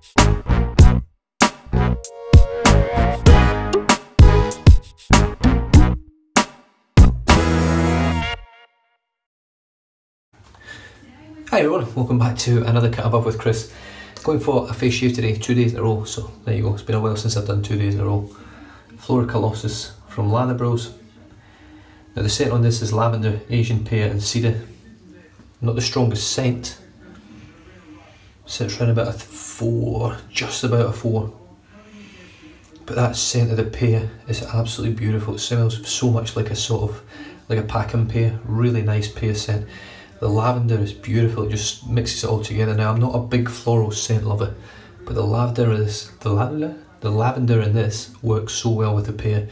Hi everyone, welcome back to another Cut Above with Chris. Going for a face shave today, 2 days in a row, so there you go, it's been a while since I've done 2 days in a row. Flora Colossus from Lather Bros. Now the scent on this is lavender, Asian pear and cedar. Not the strongest scent. Sits around about a 4, just about a 4. But that scent of the pear is absolutely beautiful. It smells so much like a sort of, like a Packham pear, really nice pear scent. The lavender is beautiful, it just mixes it all together. Now I'm not a big floral scent lover, but the lavender in this works so well with the pear.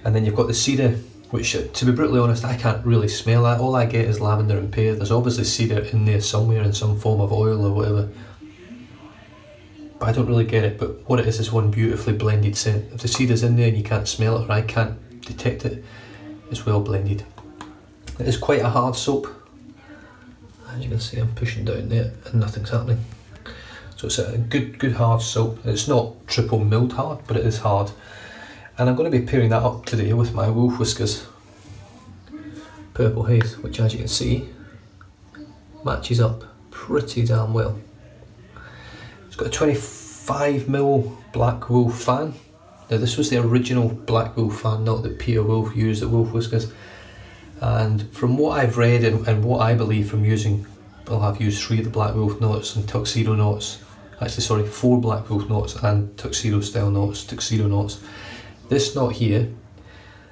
And then you've got the cedar, which to be brutally honest, I can't really smell that. All I get is lavender and pear. There's obviously cedar in there somewhere in some form of oil or whatever. But I don't really get it, but what it is one beautifully blended scent. If the cedar's in there and you can't smell it or I can't detect it, it's well blended. It is quite a hard soap. As you can see, I'm pushing down there and nothing's happening. So it's a good hard soap. It's not triple milled hard, but it is hard. And I'm going to be pairing that up today with my Wolf Whiskers Purple Haze, which as you can see, matches up pretty damn well. It's got a 25mm Black Wolf fan. Now this was the original Black Wolf fan, not that Peter Wolf used at Wolf Whiskers. And from what I've read and what I believe from using, well, I've used 3 of the Black Wolf knots and tuxedo knots. Actually, sorry, 4 Black Wolf knots and tuxedo style knots, tuxedo knots. This knot here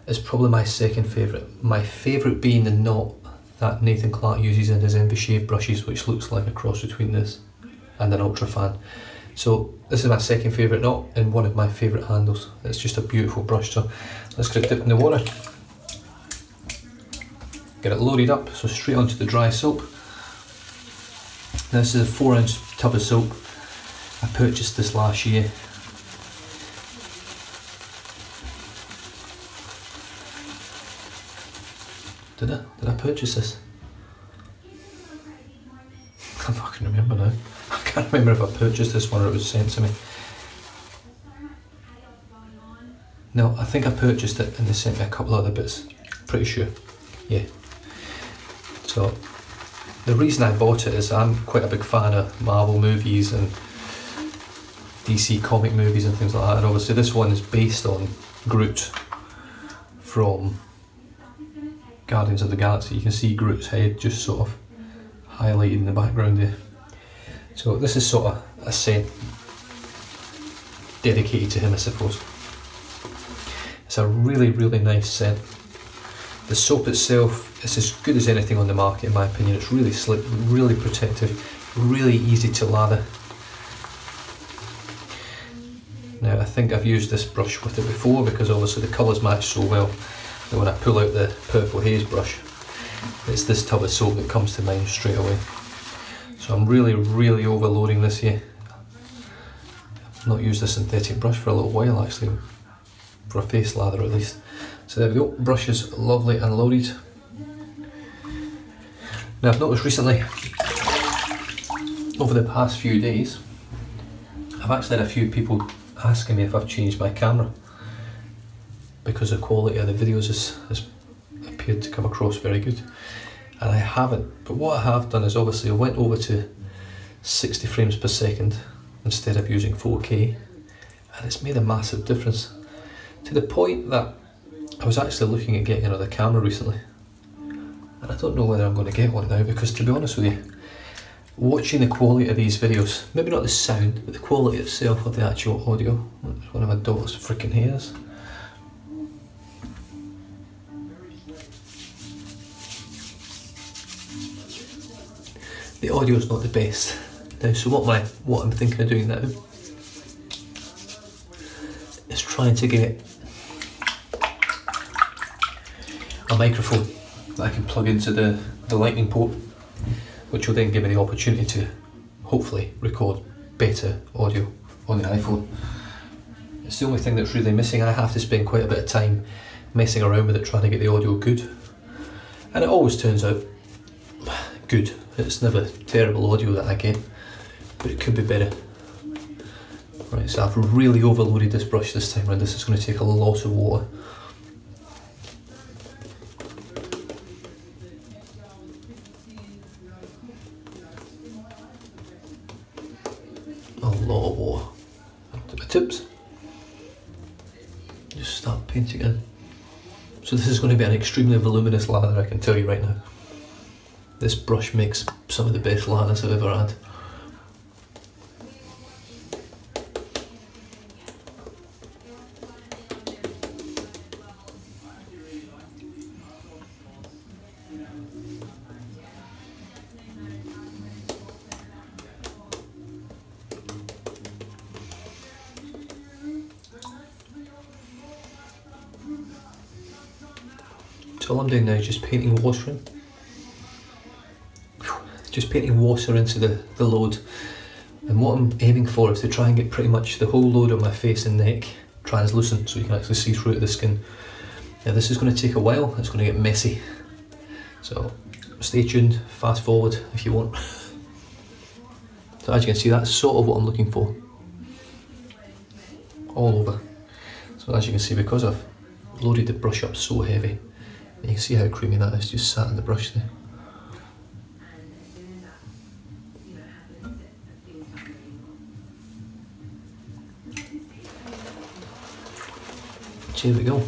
is probably my second favourite. My favourite being the knot that Nathan Clark uses in his Envy Shave brushes, which looks like a cross between this and an Ultra fan. So this is my second favourite knot and one of my favourite handles. It's just a beautiful brush. So let's get it dipped in the water. Get it loaded up, so straight onto the dry soap. Now this is a 4-ounce tub of soap. I purchased this last year. Did I purchase this? I can't fucking remember now. I can't remember if I purchased this one or it was sent to me. No, I think I purchased it and they sent me a couple of other bits. Pretty sure. Yeah. So the reason I bought it is I'm quite a big fan of Marvel movies and DC comic movies and things like that, and obviously this one is based on Groot from Guardians of the Galaxy. You can see Groot's head just sort of highlighted in the background there. So this is sort of a scent dedicated to him, I suppose. It's a really nice scent. The soap itself is as good as anything on the market in my opinion. It's really slick, really protective, really easy to lather. Now I think I've used this brush with it before because obviously the colours match so well that when I pull out the Purple Haze brush, it's this tub of soap that comes to mind straight away. So I'm really overloading this here. I've not used a synthetic brush for a little while actually, for a face lather at least. So there we go, brush is lovely and loaded. Now I've noticed recently, over the past few days, I've actually had a few people asking me if I've changed my camera because the quality of the videos has appeared to come across very good. And I haven't, but what I have done is obviously I went over to 60 frames per second instead of using 4K, and it's made a massive difference. To the point that I was actually looking at getting another camera recently, and I don't know whether I'm going to get one now because, to be honest with you, watching the quality of these videos, maybe not the sound, but the quality itself of the actual audio. It's one of my daughter's freaking hairs. The audio's not the best. Now, so what I'm thinking of doing now is trying to get a microphone that I can plug into the lightning port, which will then give me the opportunity to hopefully record better audio on the iPhone. It's the only thing that's really missing. I have to spend quite a bit of time messing around with it, trying to get the audio good, and it always turns out good. It's never terrible audio that I get, but it could be better. Right, so I've really overloaded this brush this time around. This is going to take a lot of water. A lot of water. To my tips. Just start painting in. So this is going to be an extremely voluminous lather, I can tell you right now. This brush makes some of the best lathers I've ever had. So all I'm doing now is just painting water in. Just painting water into the load. And what I'm aiming for is to try and get pretty much the whole load on my face and neck translucent so you can actually see through to the skin. Now this is going to take a while, it's going to get messy. So stay tuned, fast forward if you want. So as you can see, that's sort of what I'm looking for. All over. So as you can see, because I've loaded the brush up so heavy, you can see how creamy that is just sat in the brush there. Here we go. I'm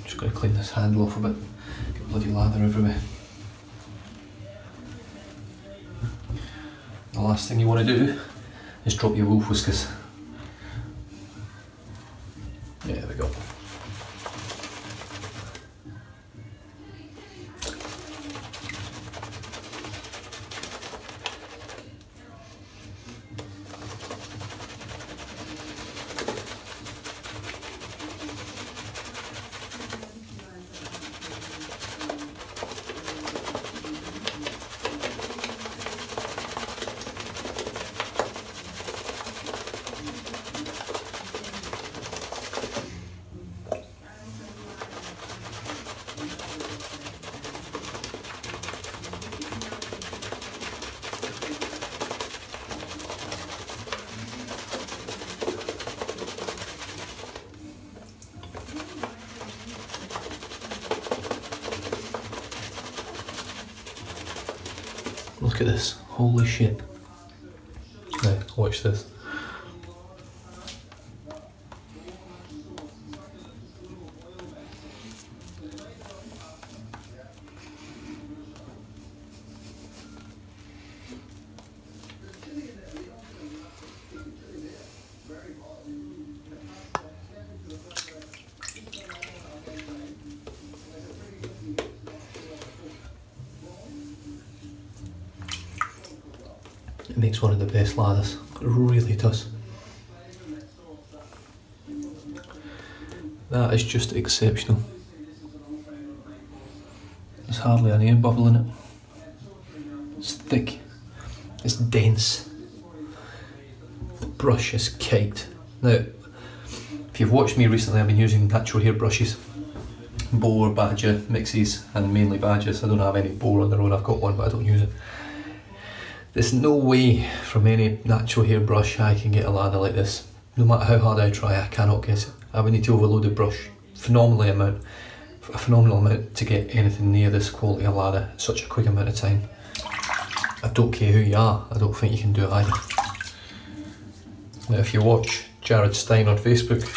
just going to clean this handle off a bit. Get bloody lather everywhere. The last thing you want to do is drop your wolf whiskers. There we go. Look at this, holy shit. Now, watch this. It makes one of the best lathers, it really does. That is just exceptional. There's hardly an air bubble in it. It's thick, it's dense. The brush is caked. Now, if you've watched me recently, I've been using natural hair brushes. Boar, badger, mixes, and mainly badgers. I don't have any boar on their own, I've got one but I don't use it. There's no way from any natural hair brush I can get a lather like this. No matter how hard I try, I cannot get it. I would need to overload the brush a phenomenal amount to get anything near this quality of lather in such a quick amount of time. I don't care who you are, I don't think you can do it either. Now if you watch Jared Stein on Facebook,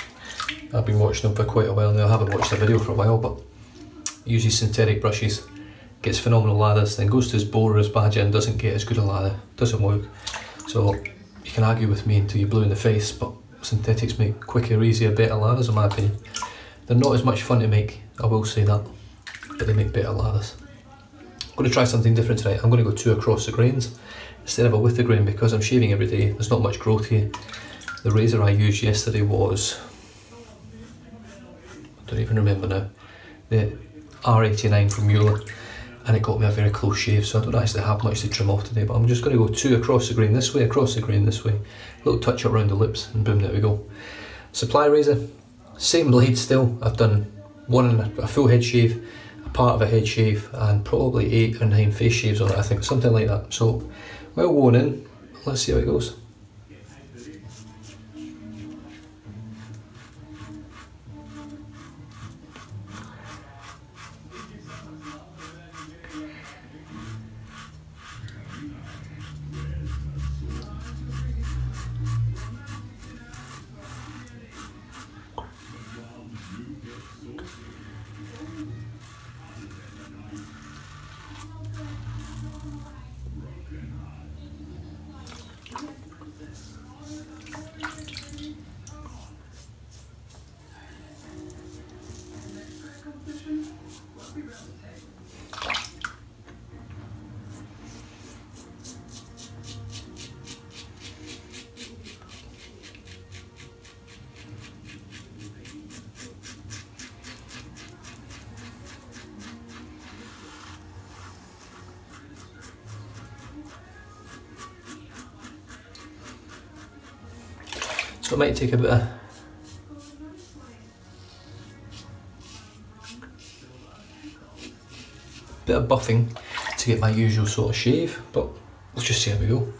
I've been watching him for quite a while now. I haven't watched a video for a while, but he uses synthetic brushes, gets phenomenal lathers, then goes to his boar or his badger and doesn't get as good a lather, doesn't work. So you can argue with me until you're blue in the face, but synthetics make quicker, easier, better lathers in my opinion. They're not as much fun to make, I will say that, but they make better lathers. I'm going to try something different tonight. I'm going to go 2 across the grains instead of a with the grain because I'm shaving every day. There's not much growth here. The razor I used yesterday was, I don't even remember now, the R89 from Mueller, and it got me a very close shave, so I don't actually have much to trim off today, but I'm just going to go 2 across the grain this way, across the grain this way, a little touch up around the lips, and boom, there we go. Supply razor, same blade still. I've done a full head shave, part of a head shave and probably 8 or 9 face shaves on it, I think, something like that. So well worn in, let's see how it goes. So it might take a bit of buffing to get my usual sort of shave, but let's just see how we go.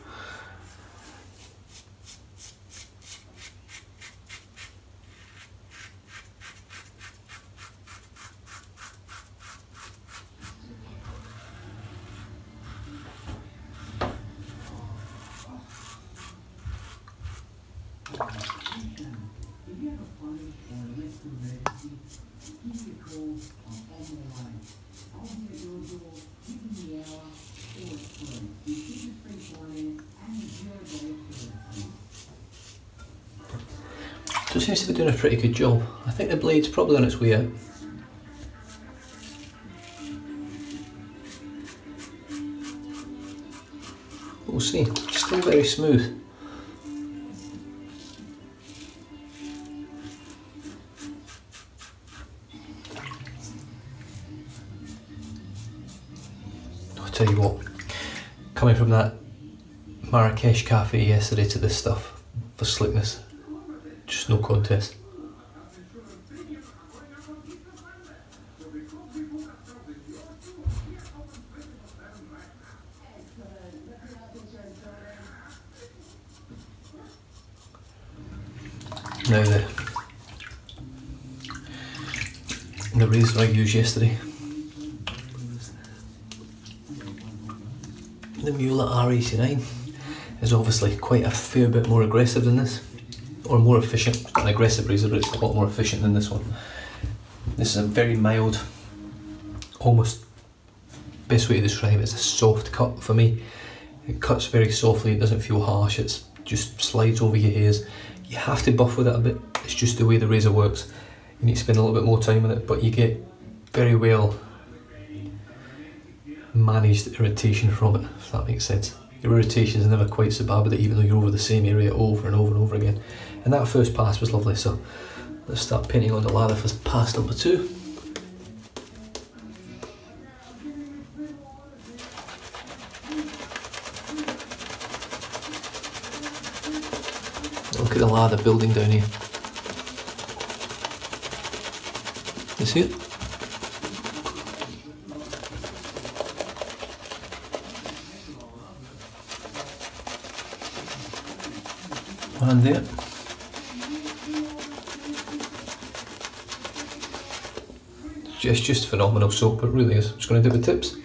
So it seems to be doing a pretty good job. I think the blade's probably on its way out. We'll see. Still very smooth. I'll tell you what, coming from that Marrakesh cafe yesterday to this stuff for slickness, just no contest. Now the razor I used yesterday, the Mueller R89, is obviously quite a fair bit more aggressive than this, or more efficient. It's an aggressive razor, but it's a lot more efficient than this one. This is a very mild, almost, best way to describe it is a soft cut for me. It cuts very softly, it doesn't feel harsh, it just slides over your hairs. You have to buff with it a bit, it's just the way the razor works. You need to spend a little bit more time with it, but you get very well managed irritation from it, if that makes sense. Your irritation is never quite so bad with it, even though you're over the same area over and over and over again. And that first pass was lovely, so let's start painting on the lather for pass number 2. Look at the lather building down here. You see it? And there. It's just phenomenal soap, it really is. I'm just going to do the tips.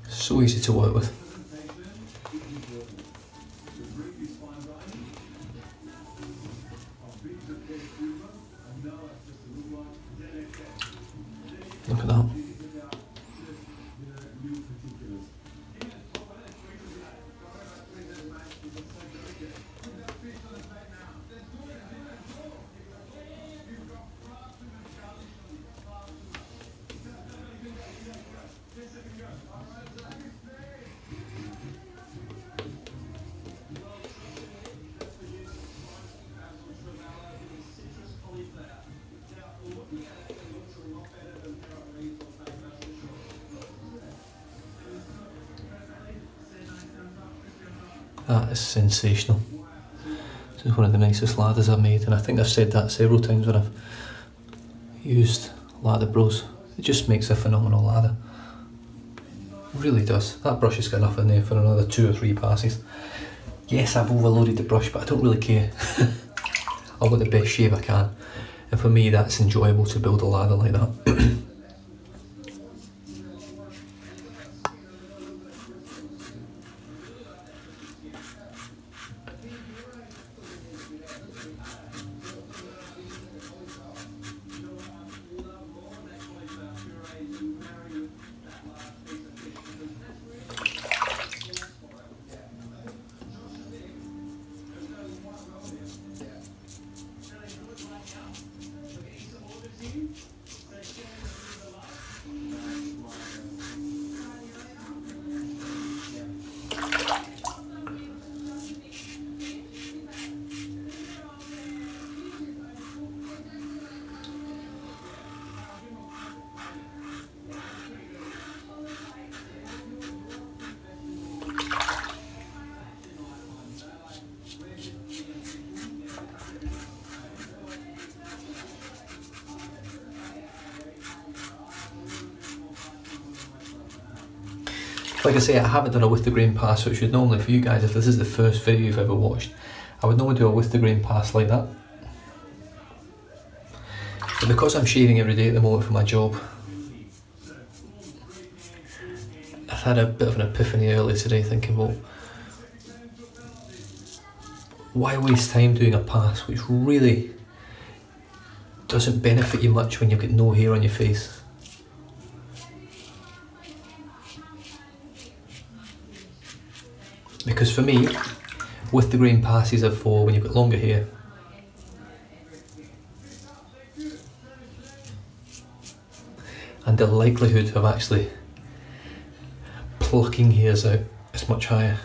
So easy to work with. Look at that. That is sensational. This is one of the nicest lathers I've made, and I think I've said that several times when I've used Lather Bros. It just makes a phenomenal lather. It really does. That brush has got enough in there for another 2 or 3 passes. Yes, I've overloaded the brush, but I don't really care. I've got the best shave I can, and for me that's enjoyable to build a lather like that. Like I say, I haven't done a with the grain pass, which would normally, for you guys, if this is the first video you've ever watched, I would normally do a with the grain pass like that. But because I'm shaving every day at the moment for my job, I've had a bit of an epiphany earlier today thinking, well, why waste time doing a pass which really doesn't benefit you much when you've got no hair on your face? Because for me, with the grain passes are for when you've got longer hair. And the likelihood of actually plucking hairs out is much higher.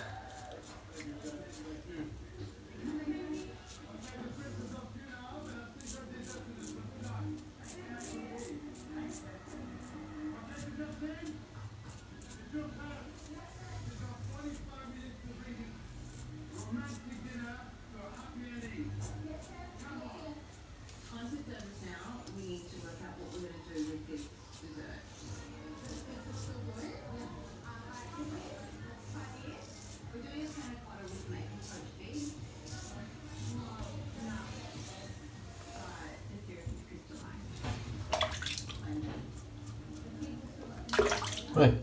Right,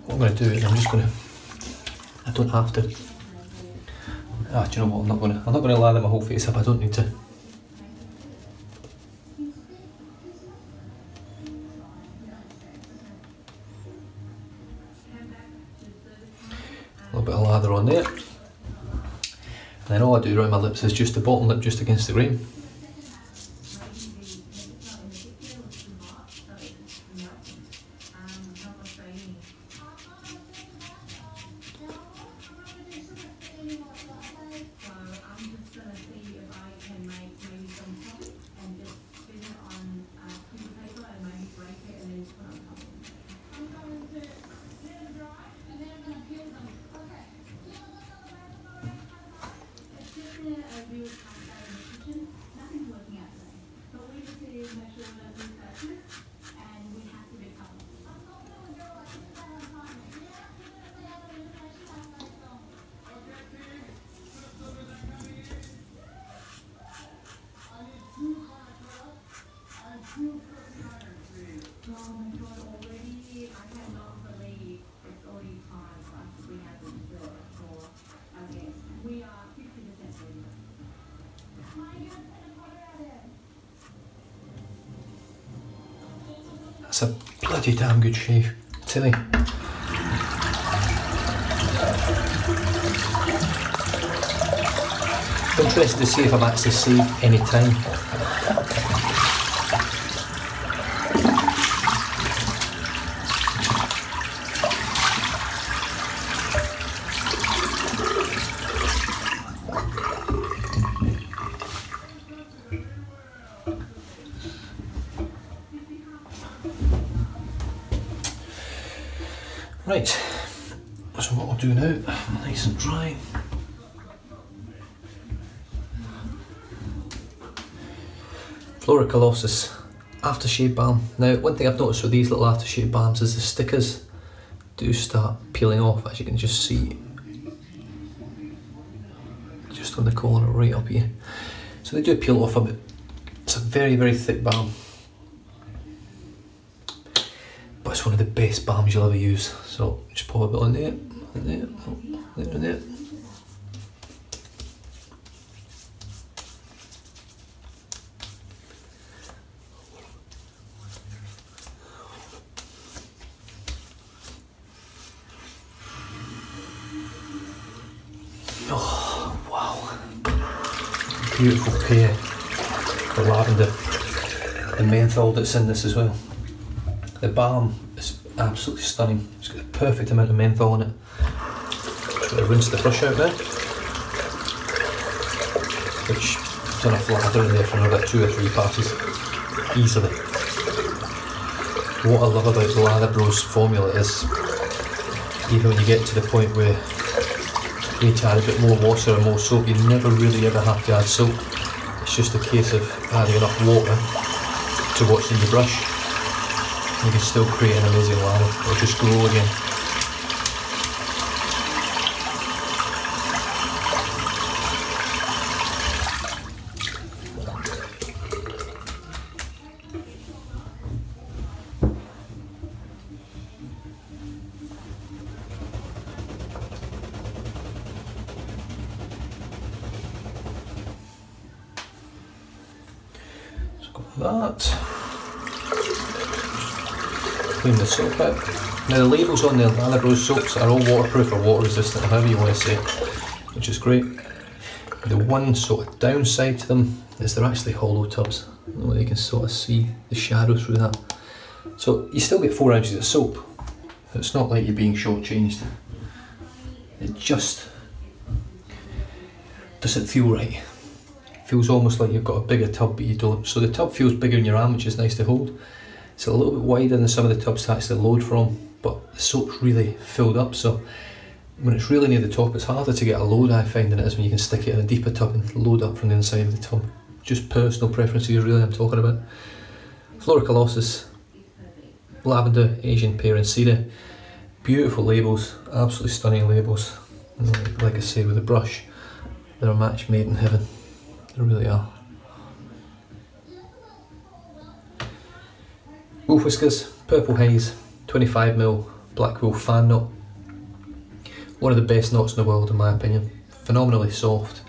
what I'm going to do is I'm just going to, I don't have to, do you know what, I'm not going to lather my whole face up, I don't need to. A little bit of lather on there, and then all I do around my lips is just the bottom lip just against the grain. That's a bloody damn good shave, I tell you. I'm interested to see if I've actually saved any time. Right, So what I'll do now, nice and dry. Flora Colossus aftershave balm. Now, one thing I've noticed with these little aftershave balms is the stickers do start peeling off, as you can just see, just on the corner right up here. So they do peel off a bit. It's a very, very thick balm, but it's one of the best balms you'll ever use. So just pour a bit on there, and there, there and there. Oh, wow. Beautiful pear, the lavender, the menthol that's in this as well. The balm is absolutely stunning. It's got the perfect amount of menthol in it. Just going to rinse the brush out now, which I've done enough lather in there for another 2 or 3 passes, easily. What I love about the Lather Bros formula is, even when you get to the point where you need to add a bit more water or more soap, you never really ever have to add soap. It's just a case of adding enough water to what's in your brush. You can still create an amazing lather. It'll just grow again. That. Clean the soap out. Now the labels on the Lather Bros soaps are all waterproof or water resistant, however you want to say it, which is great. The one sort of downside to them is they're actually hollow tubs. I don't know whether you can sort of see the shadow through that. So you still get 4 ounces of soap. It's not like you're being shortchanged. It just doesn't feel right. Feels almost like you've got a bigger tub, but you don't. So the tub feels bigger in your arm, which is nice to hold. It's a little bit wider than some of the tubs to actually load from, but the soap's really filled up, so when it's really near the top, it's harder to get a load, I find, than it is when you can stick it in a deeper tub and load up from the inside of the tub. Just personal preferences, really, I'm talking about. Flora Colossus, lavender, Asian pear and cedar. Beautiful labels, absolutely stunning labels. And like I say, with the brush, they're a match made in heaven. They really are. Wolf Whiskers, Purple Haze, 25mm black wool fan knot. One of the best knots in the world in my opinion. Phenomenally soft,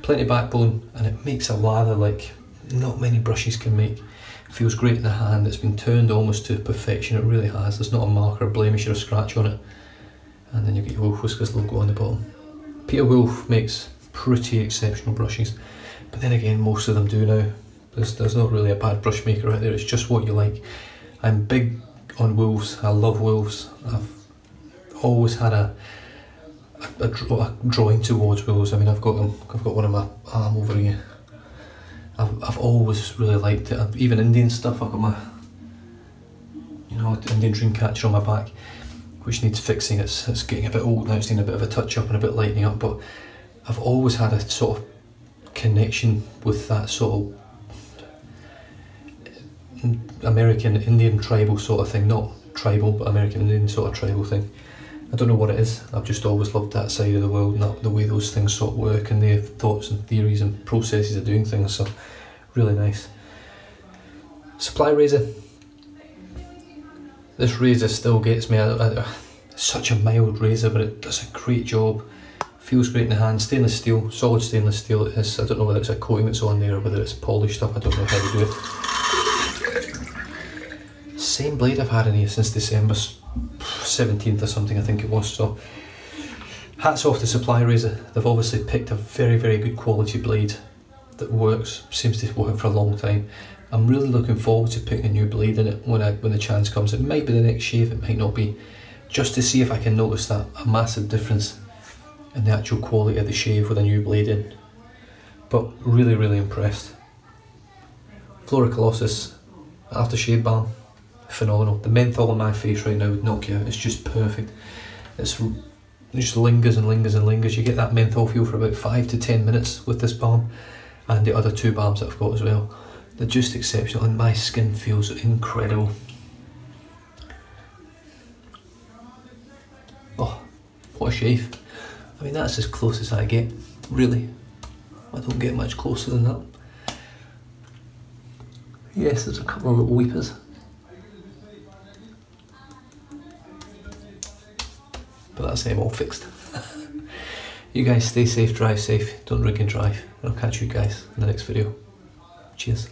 plenty of backbone, and it makes a lather like not many brushes can make. Feels great in the hand, it's been turned almost to perfection, it really has. There's not a mark or a blemish or a scratch on it. And then you get your Wolf Whiskers logo on the bottom. Peter Wolf makes pretty exceptional brushes, but then again most of them do now. There's not really a bad brush maker out there, it's just what you like. I'm big on wolves, I love wolves. I've always had a drawing towards wolves. I mean, I've got one on my arm over here. I've always really liked it. Even Indian stuff, I've got my, you know, Indian dream catcher on my back, which needs fixing. It's getting a bit old now, it's needing a bit of a touch up and a bit lightening up, but I've always had a sort of connection with that sort of American Indian tribal sort of thing, not tribal but American Indian sort of tribal thing. I don't know what it is, I've just always loved that side of the world and the way those things sort of work and their thoughts and theories and processes of doing things, so really nice. Supply razor. This razor still gets me. It's such a mild razor, but it does a great job. Feels great in the hand. Stainless steel, solid stainless steel it is. I don't know whether it's a coating that's on there or whether it's polished up, I don't know how to do it. Same blade I've had in here since December 17th or something I think it was, so hats off to Supply Razor. They've obviously picked a very, very good quality blade that works, seems to work for a long time. I'm really looking forward to putting a new blade in it when the chance comes. It might be the next shave, it might not be, just to see if I can notice a massive difference in the actual quality of the shave with a new blade in. But really, really impressed. Flora Colossus aftershave balm, phenomenal. The menthol on my face right now would knock you out, it's just perfect. It's It just lingers and lingers and lingers. You get that menthol feel for about 5 to 10 minutes with this balm, and the other 2 balms that I've got as well. They're just exceptional, and my skin feels incredible. Oh, what a shave. I mean, that's as close as I get, really. I don't get much closer than that. Yes, there's a couple of little weepers. But that's them all fixed. You guys stay safe, drive safe, don't drink and drive. And I'll catch you guys in the next video. Cheers.